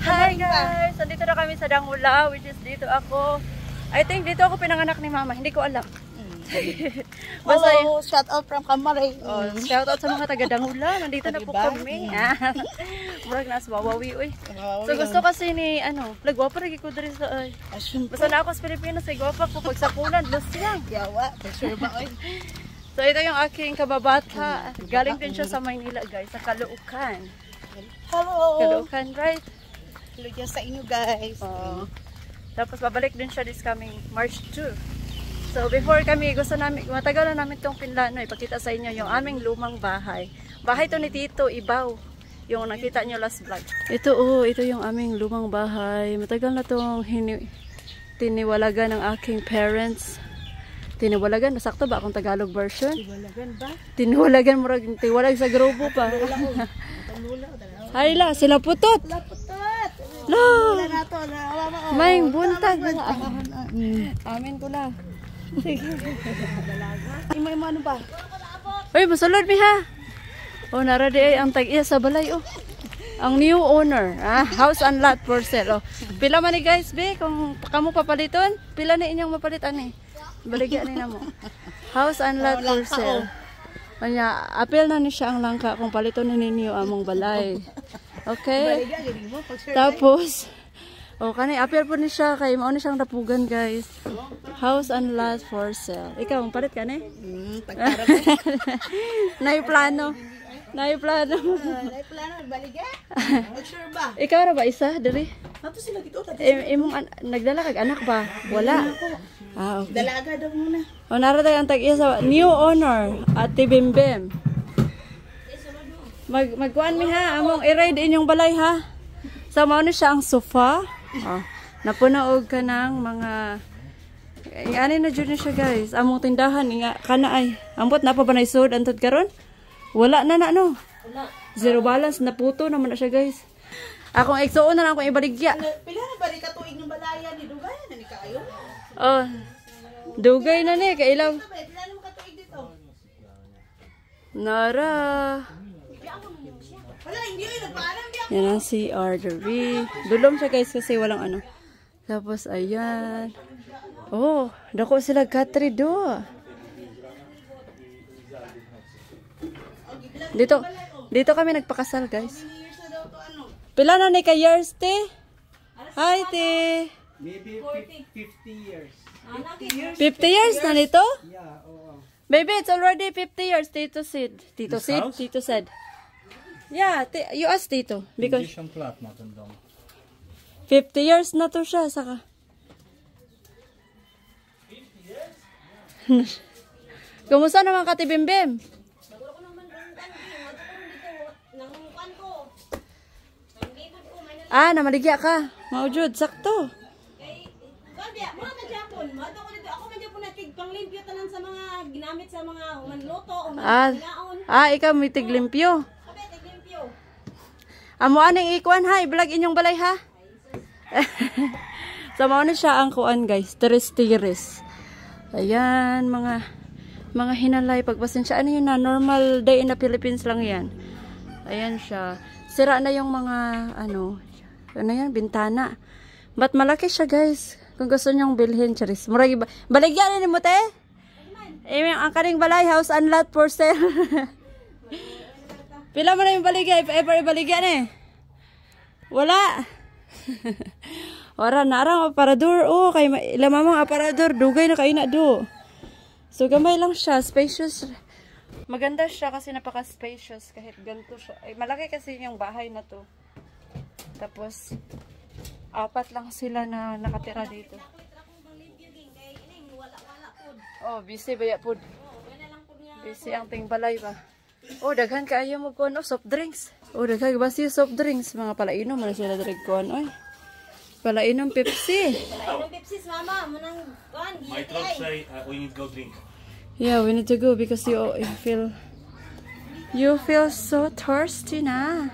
Hi guys! Nandito na kami sa Dangula, which is dito ako. I think dito ako pinanganak ni Mama. Hindi ko alam. Hello! Shout out from Kamari. Shout out sa mga taga Dangula. Nandito na po kami. Murag na sa Wawawi. So gusto kasi ni, nagwapa rin ko diri sa ay. Basta na ako sa Pilipinas, ay gwapa ko. Pag sa Pulan, los lang. Yawa, sure ba oy? So ito yung aking kababata. Galing din siya sa Maynila guys, sa Caloocan. Hello! Caloocan, right? Hello dyan sa inyo guys. Tapos babalik din siya this coming March 2. So before kami, gusto namin, matagal na namin itong Pinlano, ipakita sa inyo yung aming lumang bahay. Bahay to ni Tito Ibaw, yung nakita nyo last vlog. Ito yung aming lumang bahay. Matagal na itong tiniwalagan ng aking parents. Tiniwalagan, nasakto ba akong Tagalog version? Tiniwalagan ba? Tiniwalagan, murag tiwalag sa grupo pa. Hay la, sila putot. Sila putot. No. Wala na to. May buntag. Amin ko lang. Sige. May ano ba? Uy, masulod mi ha. Oh, naradi ay ang tag-iya sa balay oh. Ang new owner, house and lot for sale. Oh. Pila man ni guys, be, kung kamo papaliton, pila na inyong mapalitan ni. Baligya ni namo. House and lot for sale. Kanya, apel na ni siya ang langka kung paliton ni ninyo among balay. Okay? Tapos, kani apel po ni siya kay mao ni siyang dapugan guys. House and lot for sale. Ikaw, palit ka ni? Pagtarap. Naiplano. Naiplano, baligya? Sure ba? Ikaw ra ba isa, diri? Nato sila dito. Imong nagdala kag anak ba? Wala. Okay. Dalaga daw muna. O naratay ang tag-iya sa new owner at Bimbim. Magkuan mi ha, among i-ride inyong balay ha. Sa mao ni siya ang sofa. Napunaog ka ng mga ani na jud ni siya guys. Among tindahan nga kana ay. Ambot na pa ba naisod antod karon? Wala na no. Wala. Zero balance na puto naman na siya guys. Akong igsuon na lang akong ibaligya. Pila na ba ni katuig ng balaya ni Dugay na ni kaayo? Oh. Dugay na ni kailaw. Pila na mo katuig dito? Nara. Wala hindi ay nagpaalam di ako. Yan ang CR Derby. Dulom siya guys kasi walang ano. Tapos ayan. Oh, dako sila katri do. Dito kami nagpakasal guys. Pila na ni ka years te? Hi te. Maybe 50 years. 50 years na nito? Yeah, Baby, it's already 50 years, Tito Sid. Tito This Sid? house? Tito said. Yeah, you ask Tito. Because Condition flat, matandang. 50 years na to siya, saka. 50 years? Kumusta naman ka, Tibimbim? Namaligya ka. Maujud, sakto. Ako man dyan po nagpanglimpyo tanan sa mga ginamit sa mga manluto o Ikaw may tiglimpyo. Sabi, tiglimpyo. Amo aning ikuan ha, i-vlog inyong balay ha. So mao na siya ang kuan guys, tiris-tiris. Ayan, mga hinalay pagpasensya. Ano yun na, normal day in the Philippines lang yan. Ayan siya. Sira na yung mga ano yan, bintana. But malaki siya guys. Kung gusto nyong bilhin, charis. Murag baligyan ni mo te? Ang kaning balay, house and lot for sale. Pila mo na yung baligyan? Ever baligyan eh? Wala. Wala na arang aparador. Kay lamamang aparador. Dugay na kayo na do. So gamay lang siya. Spacious. Maganda siya kasi napaka-spacious. Kahit ganito siya. Malaki kasi yung bahay na to. Tapos, 4 lang sila na nakatira dito. Busy ba ya po? Busy ang ting balay ba? Daghan kaayo mo kuan soft drinks. Daghan ba siya soft drinks? Mga palainom man sila direk kuan palainom Pepsi. Palainom Pepsi mama, munang kuan. My throat say we need to go drink. Yeah, we need to go because you feel so thirsty na.